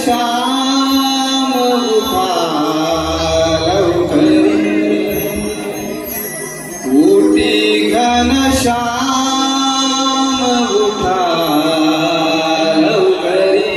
घनश्याम उठा लवकरी, उठी घनश्याम उठा लवकरी।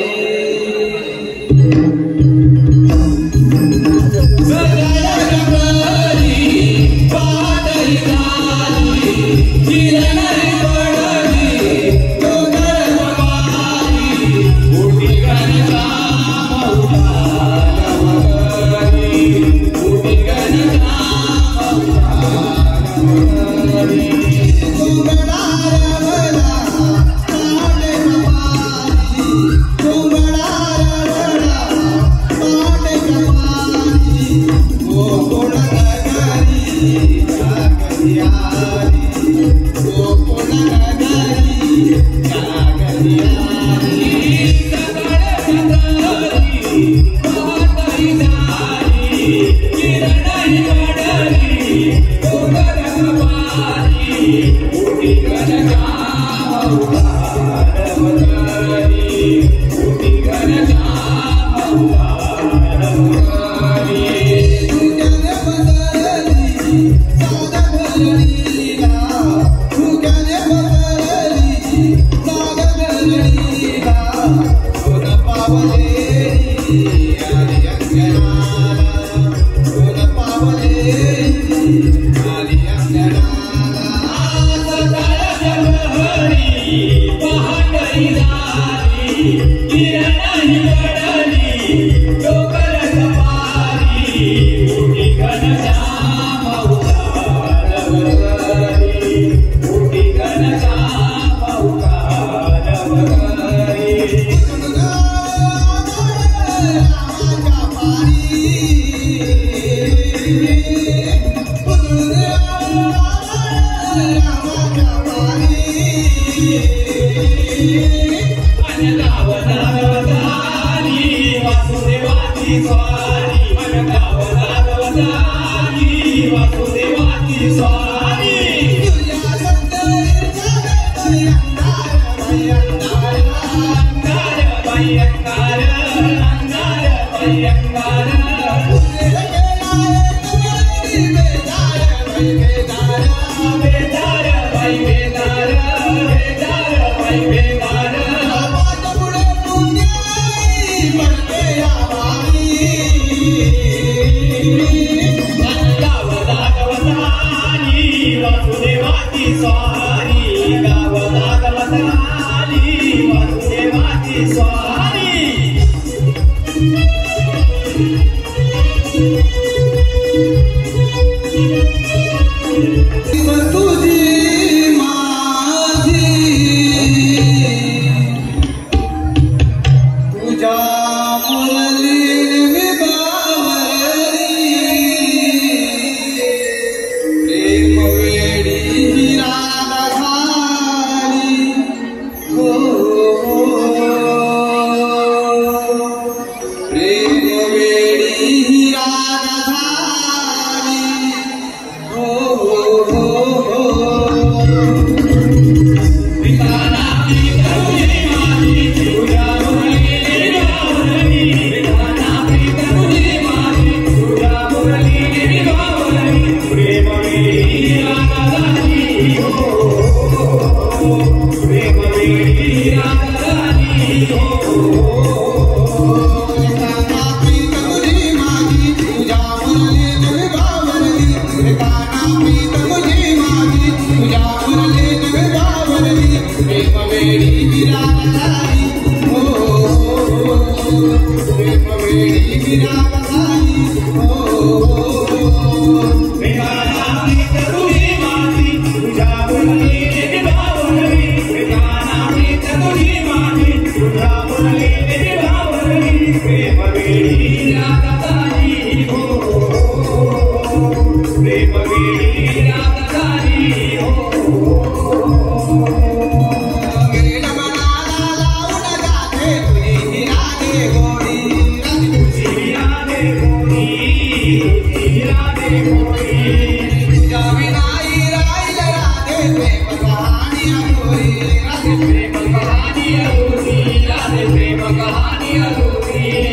प्रेम कहानी अधूरी।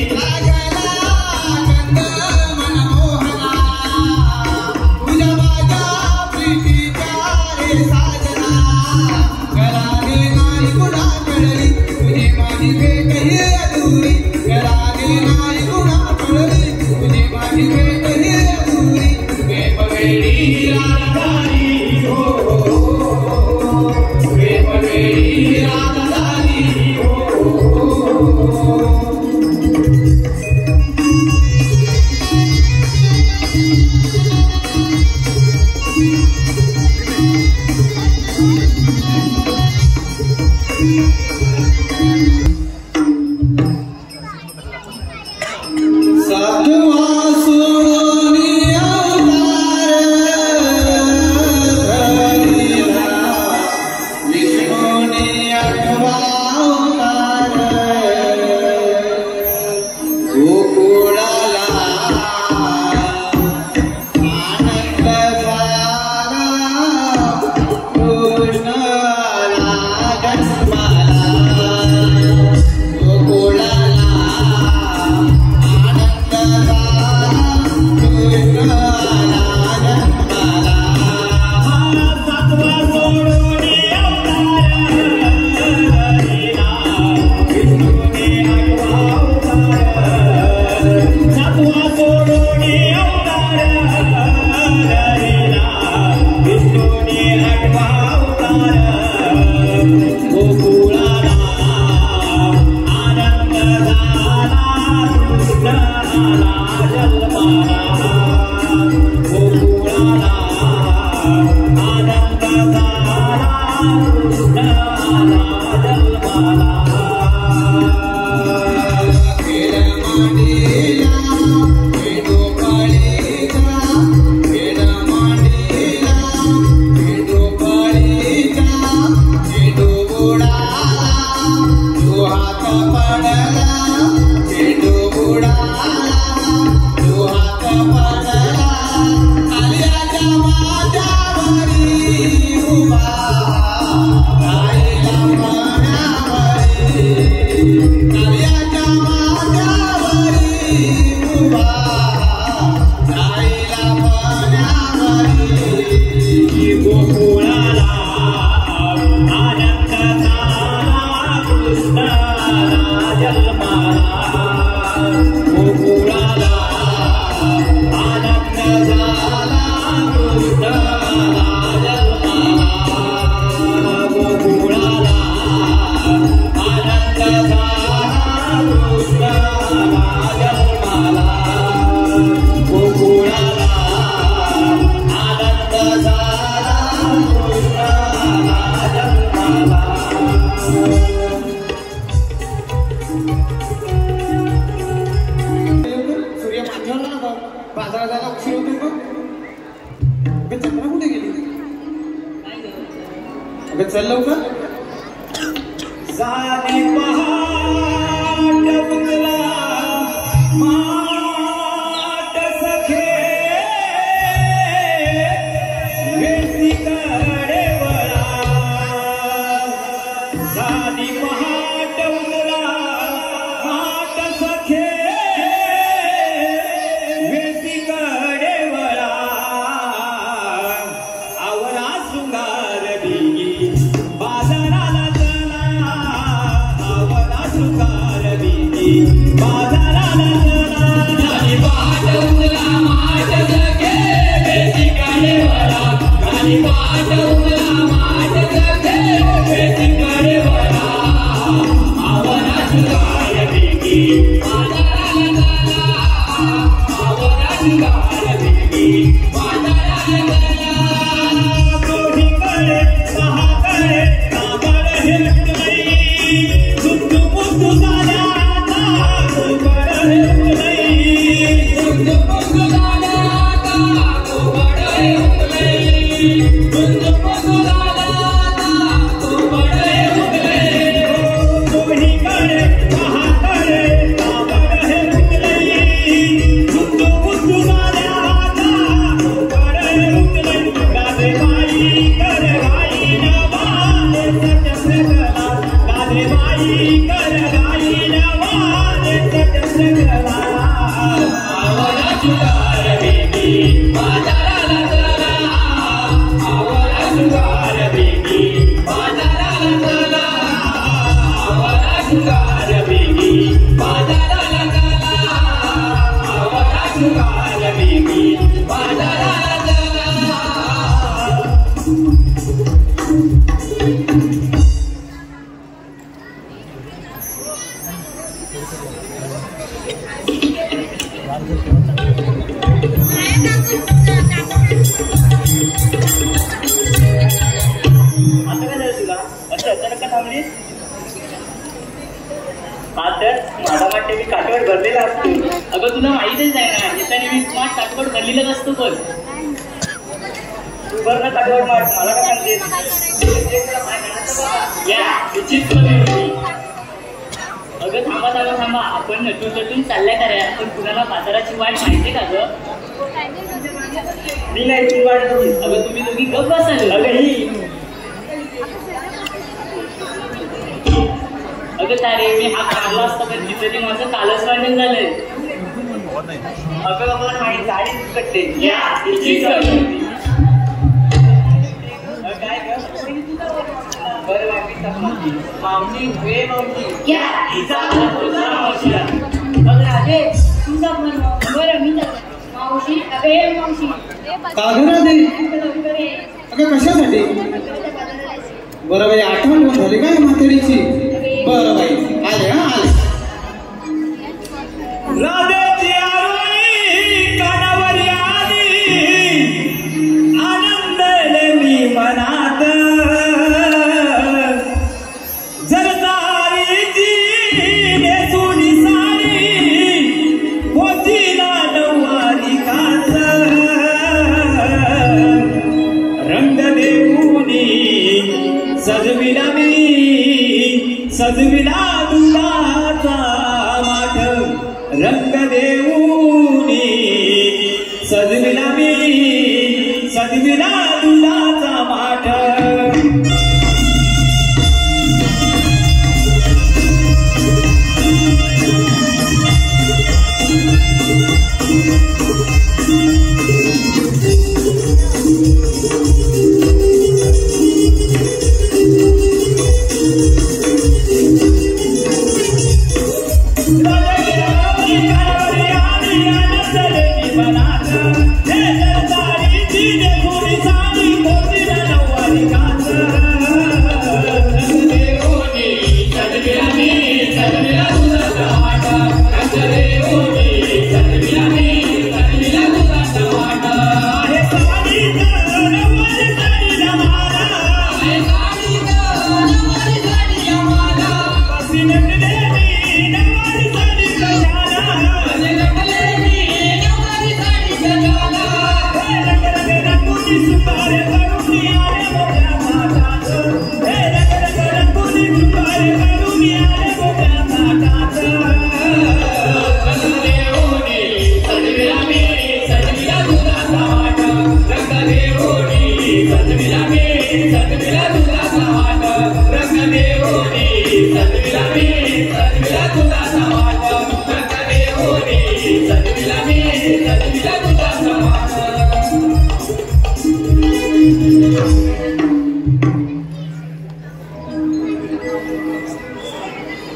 चल लवकर सारी पहाट उतला माट सखे वेसीकडे वळा सारी पहाट उतला माट सखे वेसीकडे वळा आवरा शृंगार बिगी बाजाराला चला आवरा शृंगार बिगी बाजाराला चला सारी पहाट उतला माट सखे वेसीकडे वळा सारी पहाट उतला माट सखे वेसीकडे वळा आवरा शृंगार बिगी बाजाराला चला आवरा शृंगार बिगी बाजाराला चला दोन्हीकडे सहाकडे काबड हेलतई सुट्टू मुट्टू झाल्या आता कोबड हेलतई सुट्टू मुट्टू झाल्या आता कोबड हेलतई सुट्टू मुट्टू झाल्या आता कोबड हेलतई दोन्हीकडे सहाकडे काबड हेलतई सुट्टू मुट्टू झाल्या आता कोबड हेलतई राधेबाई करगाई नवाले सट सकला राधेबाई करगाई नवाले सट सकला आवरा शृंगार बिगी बाजाराला चला आवरा शृंगार बिगी बाजाराला चला आवरा शृंगार बिगी बाजाराला चला आवरा शृंगार बिगी बाजाराला चला आता काय झालं तुला? असं अचानक का थांबलीस? हा तर माझा वाटते मी काठवड भरलेला असतो. अगं तुला माहितच आहे ना, येताना मी स्मार्ट काठवड भरलेलाच असतो. पण तू भर ना काठवड माठ, मला काय सांगते या निश्चित. अगं थांबा थांबा थांबा, आपण नटून चालल्या करूया. पण कुणाला बाजाराची वाट माहिती का गं? मी नाही ती वाट बघी. अगं तुम्ही दोघी गप बसाल. अगं ही अगं तारे मी हा काढला असता पण तिथे ते माझं कालच भांडण झालंय. अगं मला माहिती गाडी कटते या काय बरं वाटली मावशी वे मावशी या मावशीला अगं राधे तुझा पण बरं मी मावशी अगं मावशी कागरादे अगं कशासाठी? बरं बाई आठवण झाली काय म्हातारीची? बरं बाई आले हा आले. राधेची आरोळी कानावर आली, आनंदले मी मनात. जरदारीची नेसुनी साडी, पोतीला नऊवारी काच. रंग देऊनी सजविला मी, सजविला दुधाचा माठ. रंग देऊनी सजविला मी, सजविला दुधाचा माठ.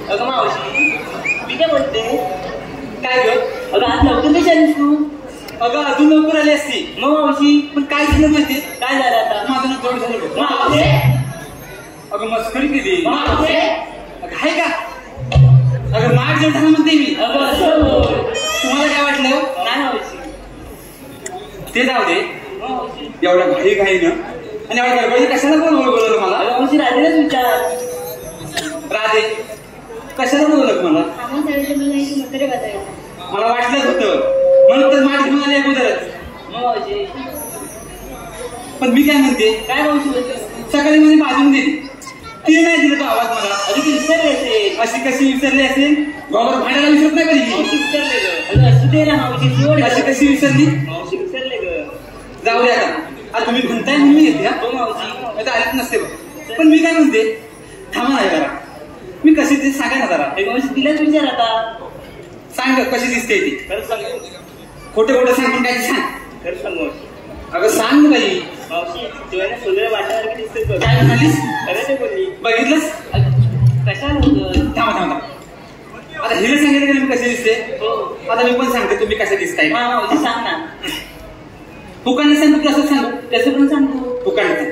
अगं मावशी मी काय म्हणते काय ग? अगं आज लवकर नाही आलीस तू? अगं अजून लवकर आली असती. मग मावशी पण काय झालं माहिती? काय झालं आता? माझं ना जोड झालं बघ. मावशी अगं मस्करी केली. मावशी अगं आहे का? अगं माठ जोड झालं म्हणते मी. अगं असं बोल. तुम्हाला काय वाटलं? नाही मावशी ते जाऊ दे. मावशी एवढ्या घाई घाईनं आणि एवढ्या गडबडीत कशाला बोलवलं मला? अगं मावशी राधेलाच विचार. राधे कशाला बोलवलं मला? आपण सगळे मी म्हातारे बसायला. मला वाटलंच होतं म्हणून तर माठ घेऊन आले अगोदरच. मग मावशी पण मी काय म्हणते, काय मावशी बोलते? सकाळी मध्ये बाजून दिली, ती नाही दिलं तो आवाज मला. अगं ती विसरले असेल. अशी कशी विसरली असेल? गावावर भांडायला विसरत नाही कधी. मावशी विसरले ग. अगं असू दे ना मावशी सोड. अशी कशी विसरली? मावशी विसरले ग. जाऊ दे आता. आता तुम्ही म्हणताय म्हणून मी येते. हो मावशी आता आलीच नसते बघ. पण मी काय म्हणते, थांबा नाही जरा. मी कशी ते सांगा ना जरा. अगं मावशी तिलाच विचार आता. सांग कशी दिसते ती. खरं सांग. खोटे खोटे सांगून काय सांग. खरं सांग मावशी. अगं सांग ना बाई. मावशी तुला सोडल्या वाटासारखी दिसते बघ. काय म्हणालीस? खरं ते बोलली. बघितलंस? कशाला होतं? थांबा थांबा. आता हिला सांगितलं की मी कशी दिसते. हो आता मी पण सांगते तुम्ही कसे दिसताय. हा मावशी सांग ना. फुकाने सांगू की असं सांगू? कसं पण सांगतो. फुकाने सांग.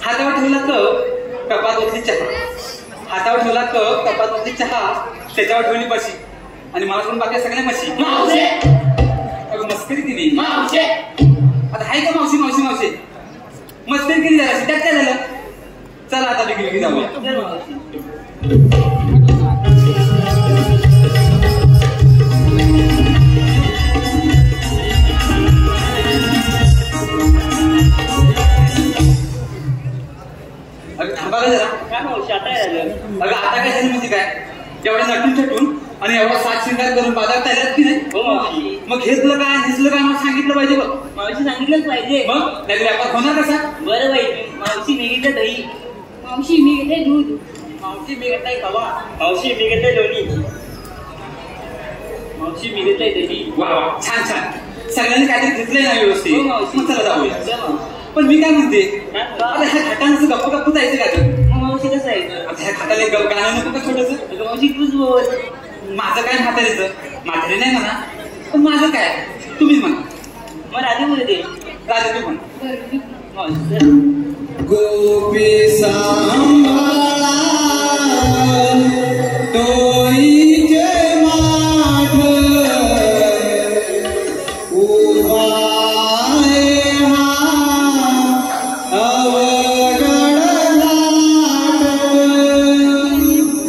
हातावर ठेवला कप, कपात ओतली चहा. हातावर ठेवला कप, कपात ओतली चहा. त्याच्यावर ठेवली बशी आणि मला सोडून बाकी सगळ्या म्हशी. मावशी अगं मस्करी केली. मावशी आता हाय का मावशी मावशी मावशी? मस्करी केली जरा. त्यात काय झालं? चला आता बिगी जाऊया. चल मावशी. मावशी आता काय झालं? अगं आता काय झालं माहिती काय, एवढ्या नटून छटून आणि एवढा सात शिंगार करून बाजारात आल्यात की नाही. हो मावशी. मग घेतलं काय दिसलं काय मला सांगितलं पाहिजे बघ. मावशी सांगितलंच पाहिजे. मग नाही व्यापार होणार कसा. बरं बाई, मावशी मी घेतलं दही. मावशी मी घेते दूध. मावशी मी घेतलाय खवा. मावशी मी घेतलंय लोणी. मावशी मी घेतलंय दही. वा वा छान छान, सगळ्यांनी काहीतरी घेतलंय ना व्यवस्थित. हो मावशी. मग चला जाऊया. चला मावशी. पण मी काय म्हणते, हा? अरे ह्या खाटांचं गप्प गप्प जायचं का गं? मग मावशी कसं आहे? आता ह्या खाटाला एक गाणं नको का थोडंसं. अगं मावशी तूच बोल. माझं काय म्हातारीचं, म्हातारी नाही म्हणा, पण माझं काय तुम्हीच म्हणा. मग राधी बोलू दे. राजा तू म्हण. बरं. मावशी चल. गोपी सांभाळा टोळीचे माठ उभा आहे हा अवघड लाट.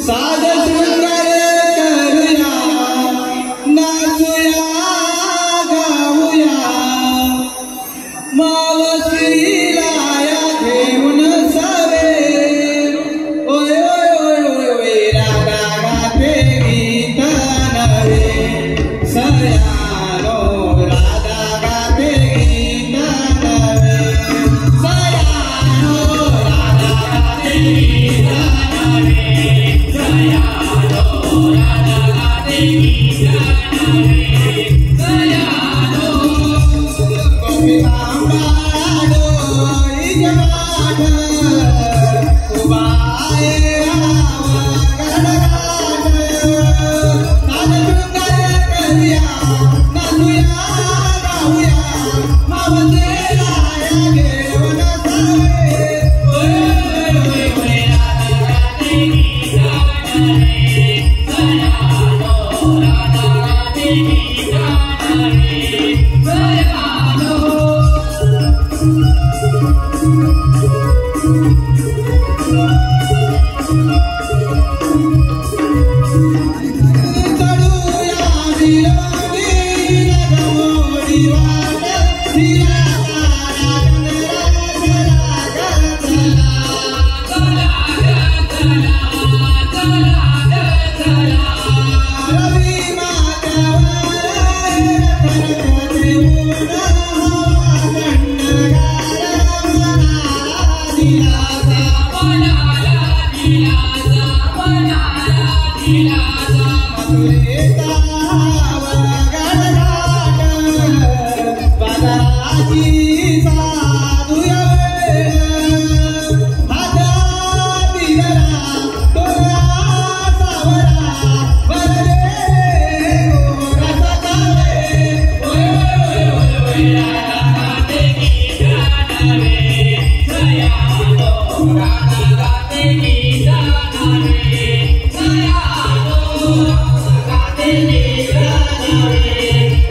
साध शृंगार करूया, नाचूया गाऊया, मावशीला घेऊन सवे. ओय ओय ओय ओय ओय राधा गाते गीत नवे. सयानो राधा गाते गीत नवे. सयानो राधा गाते गीत नवे. सयानो राधा गाते गीत नवे. सयानो गोपी सांभाळा डोळीचे माठ उभा आहे अवघड लाट. साध शृंगार करूया, नाचूया गाऊया, मावशीला घेऊन सवे. ओय ओय ओय ओय राधा गाते गीत नवे. सयानो राधा गाते गीत नवे. सयानो चढूया विरोधी नगमोडी वाट. हिरा तारा गणरा चला रवी माथ्यावर रथ देऊन हवा थंडगार मनाला दिलासा. मथुरेचा अवघड घाट बाजाराची साधूया वेळ. हातात दिलेला तोरा सावरा वरदे गोराचा कावे. ओय ओय ओय ओय राधा गाते गीत नवे. सयानो राधा गाते गीत नवे. सयानो गाते गीत नवे.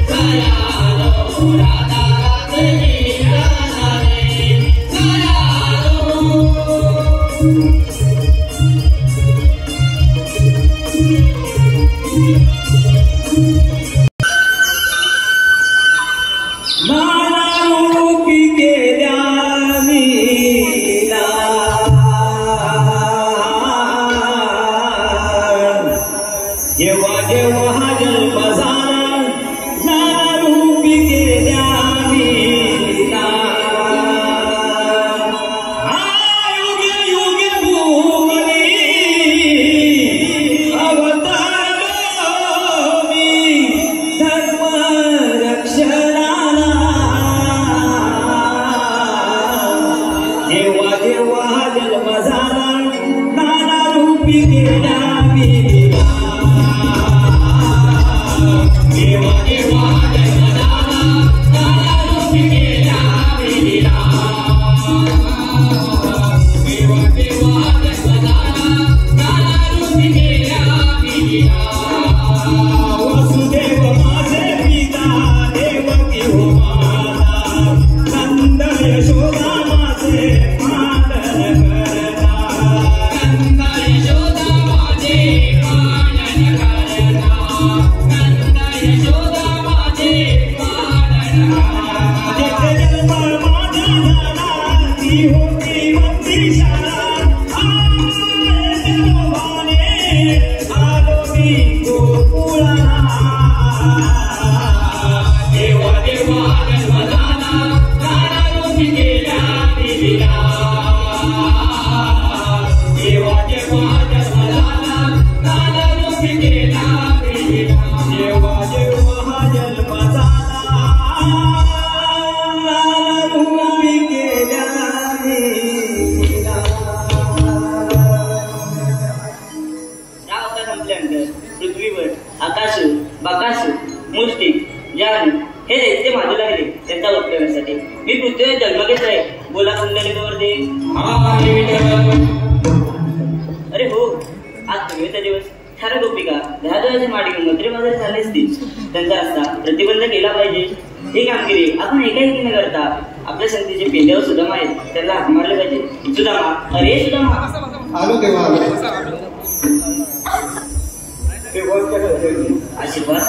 सयानो राधा गाते गीत नवे. सयानो नानारूपी केल्या मीला. जेव्हा जेव्हा हा जन्म झाला, नानारूपी केल्या मीला. युगे युगे भूमनी अवतार मी धर्म रक्षणाला. जेव्हा जेव्हा हा जन्म झाला, नानारूपी केल्या मीला. जेव्हा जेव्हा हा जन्म झाला, नानारूपी केल्या मीला. जेव्हा जेव्हा हा जन्म झाला, नानारूपी केल्या मीला. वसुदेव माझे पिता, देवकी हो माता, नंद यशोदा माझे पालन करता. नंद यशोदा माझे पालन करता. ते जन्मकेच आहे. बोला कुंडलिकावर दे. अरे हो, आज तुम्ही दिवस खरं गोपिका दहा माडी मंत्री वगैरे झाले असतील. त्यांचा रस्ता प्रतिबंध केला पाहिजे. ही कामगिरी आपण एकाएकी न करता आपल्या संगतीचे पेंड्यावर सुदामा आहेत त्यांना हाक मारले पाहिजे. सुदामा, अरे सुदामा. आलो तेव्हा आशीर्वाद.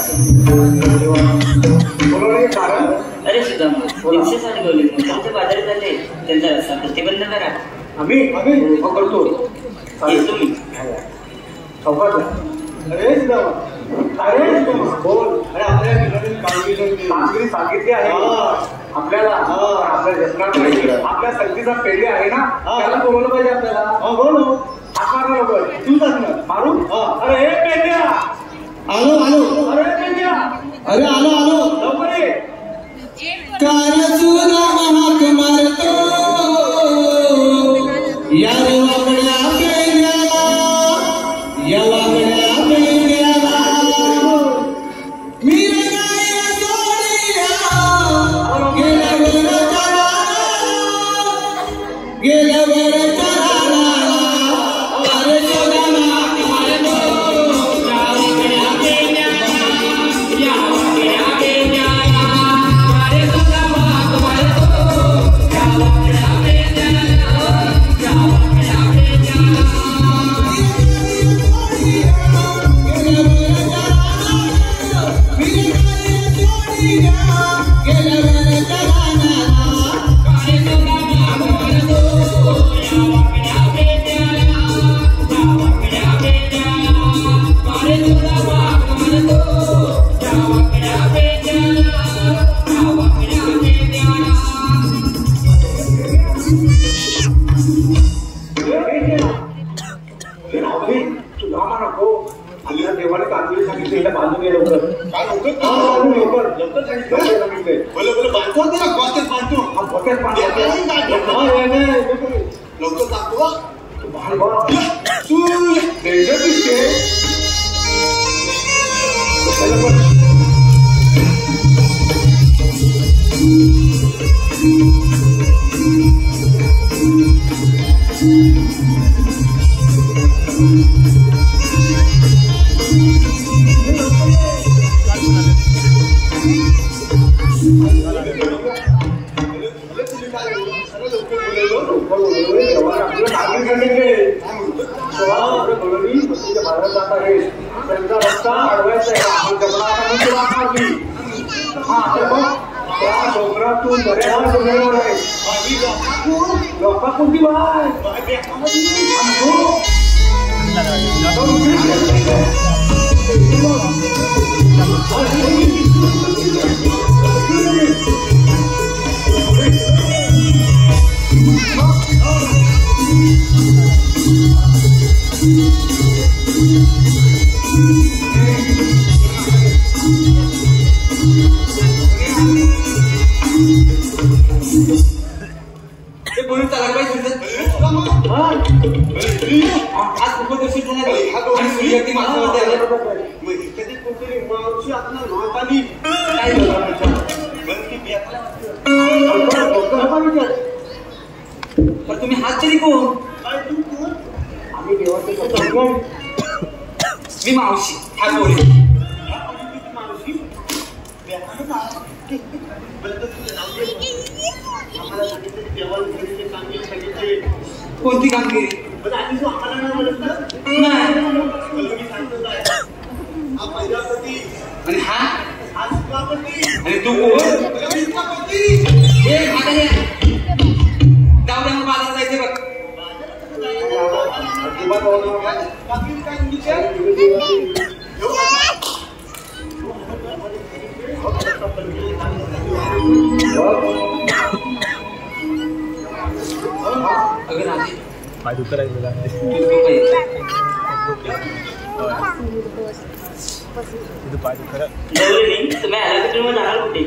कारण अरे सुदामा, 360 गोले तुमच्या बाजारात झाले. त्यांचा रस्ता प्रतिबंध करा. आम्ही करतो. तुम्ही अरे बोल. अरे आपल्या कामगिरी सांगितली आहे आपल्याला. आपल्या जसना आपल्या संगतीचा पेढे आहे ना, त्याला बोलवलं पाहिजे आपल्याला. बोल आकार तू सांग मारू. अरे पेढ्या आलो आलो. अरे पेढ्या अरे आलो आलो लवकर ये. कार्य सुदामा हाक मारतो यार वाकड्या पेढ्याला, या वाकड्या पेढ्याला मी गाय सोडल्या गेल्यावर चराला. अरे सुदामा हाक मारतो या वाकड्या पेढ्याला, या वाकड्या पेढ्याला. अरे सुदामा हाक मारतो या वाकड्या पेढ्याला, या वाकड्या पेढ्याला. आपल्या देवाने कामगिरी सांगितली बांधून गेलं लवकर. त्यांचा रस्ता अडवायचा आहे. डोंगरातून लोका कोणती बाय बोलून चालला पाहिजे. आज उपदर्शित झाला माझ्यावरती कधी कोणतरी मावशी आपल्या नावाली काय तर तुम्ही हात तरी कोण? आम्ही देवाचे मी मावशी हात बोले मावशी कोणती कामगिरी आणि हा आणि तू जाऊ द्या बाजारात जायचे बघ. अगर आधी पाय दुखरायचं पाय दुखरा तुम्ही आला जाणार कुठे?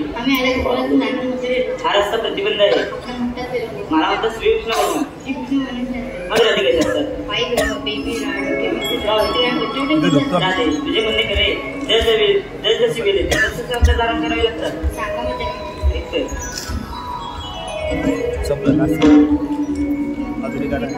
हा रस्ता प्रतिबंध आहे. मला म्हणतात श्रीकृष्ण तुझे म्हणणे खरे जस जशी वेळ तसंच आपल्या धारण करावे लागतात. संपलं ना अजून एक गाणं आहे.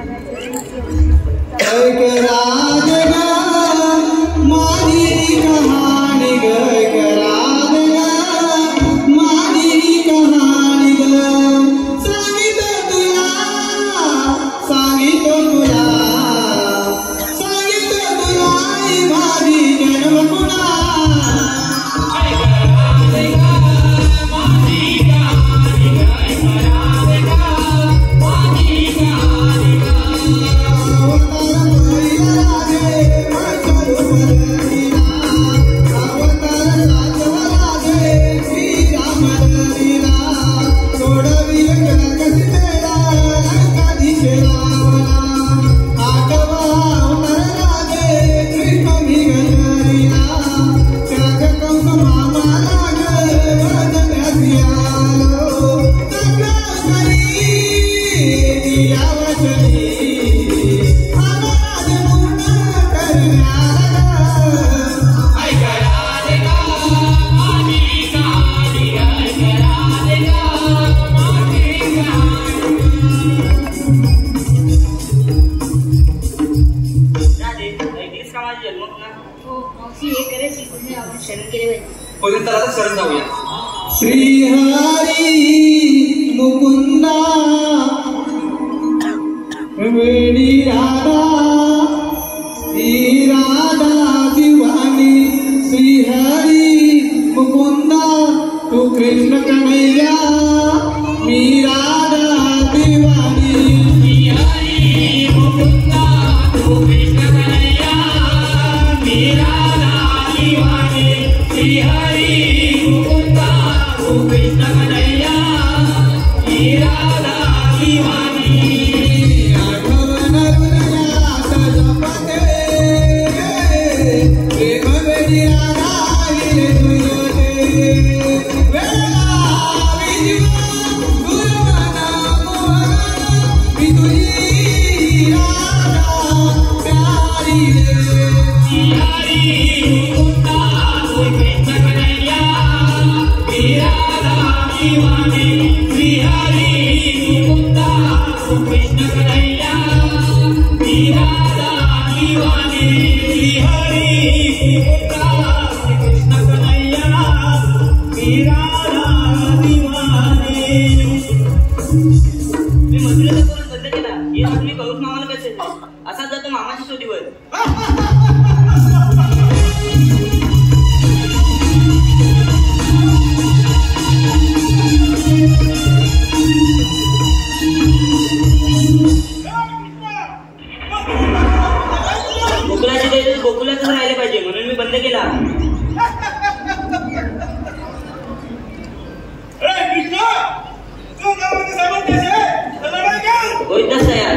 शरण जाऊया. श्रीहरी मुकुंदा वेणी राधा ही राधा दिवानी. श्रीहरी मुकुंदा तू कृष्ण कन्हैया मी राधा दिवानी. श्रीहरी मुकुंदा तू कृष्ण कन्हैया मी राधा दिवानी. श्रीहरी मुकुंदा तू कृष्ण कन्हैया मी राधा दिवानी. आठवण हृदयात जपते प्रेम वेडी राधा गिरे तुझे. वेळा विजीव गुरुमना मोहना मी तुझी राधा प्यारी रे. श्रीहरी मुकुंदा तू कृष्ण कन्हैया मी राधा दिवानी. श्रीहरी मुकुंदा तू कृष्ण कन्हैया मी राधा दिवानी. श्रीहरी मुकुंदा तू कृष्ण कन्हैया मी राधा दिवानी. मी मजुरीचा करून बंद केला हे तुम्ही कळून मामाला कसे असाच जातो मामाच्या शोधीवर. गोकुलाचे दैवत गोकुलातच राहिले पाहिजे म्हणून मी बंद केला. होईतच तयार.